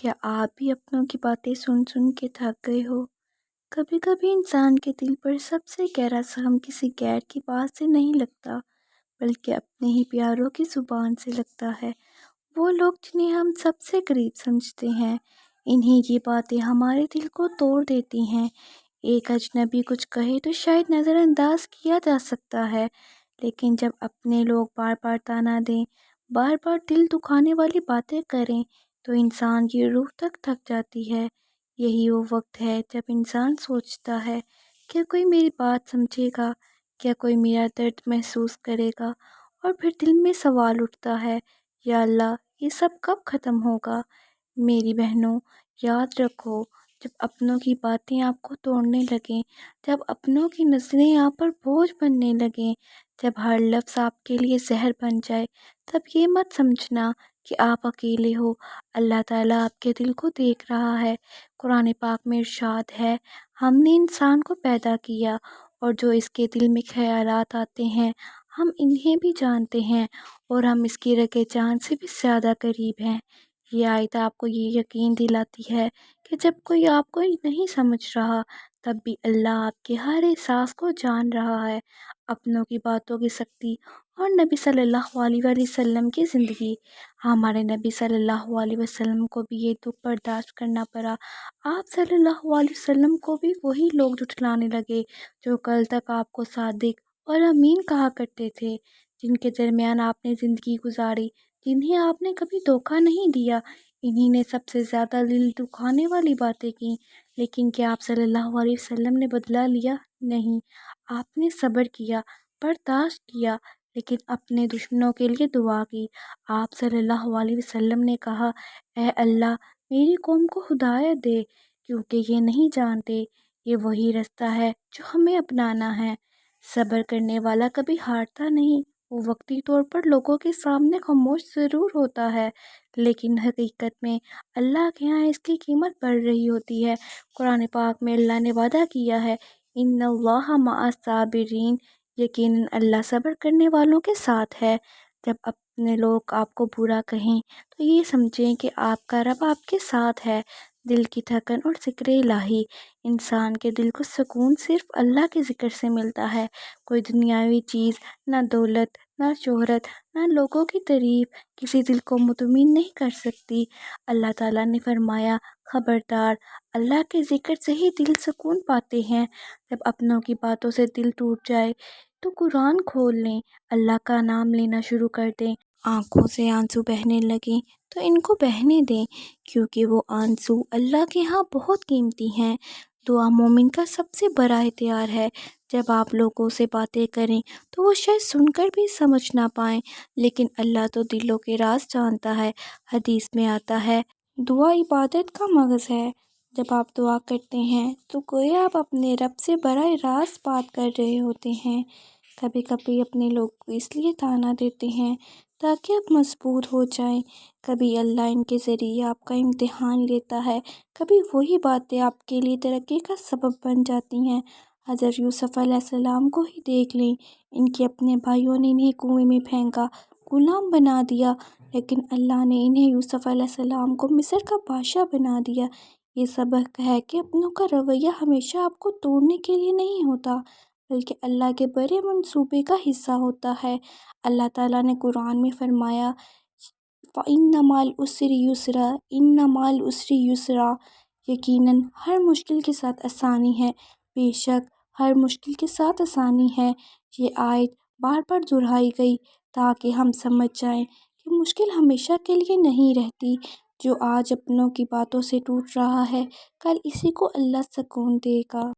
क्या आप भी अपनों की बातें सुन सुन के थक गए हो? कभी कभी इंसान के दिल पर सबसे गहरा सहम किसी गैर की बात से नहीं लगता, बल्कि अपने ही प्यारों की जुबान से लगता है। वो लोग जिन्हें हम सबसे करीब समझते हैं, इन्हीं की बातें हमारे दिल को तोड़ देती हैं। एक अजनबी कुछ कहे तो शायद नज़रअंदाज किया जा सकता है, लेकिन जब अपने लोग बार बार ताना दें, बार बार दिल दुखाने वाली बातें करें, तो इंसान की रूह तक थक जाती है। यही वो वक्त है जब इंसान सोचता है, क्या कोई मेरी बात समझेगा, क्या कोई मेरा दर्द महसूस करेगा। और फिर दिल में सवाल उठता है, या अल्लाह, ये सब कब ख़त्म होगा। मेरी बहनों, याद रखो, जब अपनों की बातें आपको तोड़ने लगें, जब अपनों की नज़रें आप पर बोझ बनने लगें, जब हर लफ्ज़ आपके लिए जहर बन जाए, तब ये मत समझना कि आप अकेले हो। अल्लाह ताला आपके दिल को देख रहा है। कुरान पाक में इरशाद है, हमने इंसान को पैदा किया और जो इसके दिल में ख्यालात आते हैं, हम इन्हें भी जानते हैं, और हम इसकी रगे जान से भी ज़्यादा करीब हैं। ये आयत आपको ये यकीन दिलाती है कि जब कोई आपको नहीं समझ रहा, तब भी अल्लाह आपके हर एहसास को जान रहा है। अपनों की बातों की शक्ति और नबी सल्लल्लाहु अलैहि वसल्लम की ज़िंदगी। हमारे नबी सल्लल्लाहु अलैहि वसल्लम को भी ये दुख बर्दाश्त करना पड़ा। आप सल्लल्लाहु अलैहि वसल्लम को भी वही लोग झुठलाने लगे जो कल तक आपको सादिक और अमीन कहा करते थे, जिनके दरमियान आपने ज़िंदगी गुजारी, जिन्हें आपने कभी धोखा नहीं दिया। इन्हीं ने सबसे ज़्यादा दिल दुखाने वाली बातें की। लेकिन क्या आप सल्लल्लाहु अलैहि वसल्लम ने बदला लिया? नहीं। आपने सब्र किया, बर्दाश्त किया, लेकिन अपने दुश्मनों के लिए दुआ की। आप सल्लल्लाहु अलैहि वसल्लम ने कहा, ए अल्लाह, मेरी कौम को हिदायत दे, क्योंकि ये नहीं जानते। ये वही रास्ता है जो हमें अपनाना है। सब्र करने वाला कभी हारता नहीं। वो वक्ती तौर पर लोगों के सामने खामोश ज़रूर होता है, लेकिन हकीकत में अल्लाह के यहाँ इसकी कीमत बढ़ रही होती है। कुरान पाक में अल्लाह ने वादा किया है, इन्नल्लाह मअस साबिरीन, यकीनन अल्लाह सब्र करने वालों के साथ है। जब अपने लोग आपको बुरा कहें, तो ये समझें कि आपका रब आपके साथ है। दिल की थकन और ज़िक्र इलाही। इंसान के दिल को सुकून सिर्फ अल्लाह के ज़िक्र से मिलता है। कोई दुनियावी चीज़, ना दौलत, ना शोहरत, ना लोगों की तारीफ किसी दिल को मुतमिन नहीं कर सकती। अल्लाह ताला ने फरमाया, खबरदार, अल्लाह के ज़िक्र से ही दिल सुकून पाते हैं। जब अपनों की बातों से दिल टूट जाए, तो कुरान खोल लें, अल्लाह का नाम लेना शुरू कर दें। आँखों से आंसू बहने लगें तो इनको बहने दें, क्योंकि वो आंसू अल्लाह के यहाँ बहुत कीमती हैं। दुआ मोमिन का सबसे बड़ा हथियार है। जब आप लोगों से बातें करें, तो वो शायद सुनकर भी समझ ना पाएँ, लेकिन अल्लाह तो दिलों के राज जानता है। हदीस में आता है, दुआ इबादत का मगज़ है। जब आप दुआ करते हैं, तो गोया आप अपने रब से बराह रास्त बात कर रहे होते हैं। कभी कभी अपने लोग को इसलिए ताना देते हैं ताकि आप मजबूर हो जाएं। कभी अल्लाह इनके ज़रिए आपका इम्तिहान लेता है। कभी वही बातें आपके लिए तरक्की का सबब बन जाती हैं। हज़रत यूसुफ़ अलैहिस्सलाम को ही देख लें। इनके अपने भाइयों ने इन्हें कुएं में फेंका, गुलाम बना दिया, लेकिन अल्लाह ने इन्हें यूसुफ़ अलैहिस्सलाम को मिस्र का बादशाह बना दिया। ये सबक है कि अपनों का रवैया हमेशा आपको तोड़ने के लिए नहीं होता, बल्कि अल्लाह के बड़े मंसूबे का हिस्सा होता है। अल्लाह ताला ने कुरान में फरमाया, इन्ना माल उसरी युसरा, इन्ना माल उसरी युसरा, यकीनन हर मुश्किल के साथ आसानी है। बेशक हर मुश्किल के साथ आसानी है। ये आयत बार बार दोहराई गई ताकि हम समझ जाएं कि मुश्किल हमेशा के लिए नहीं रहती। जो आज अपनों की बातों से टूट रहा है, कल इसी को अल्लाह सुकून देगा।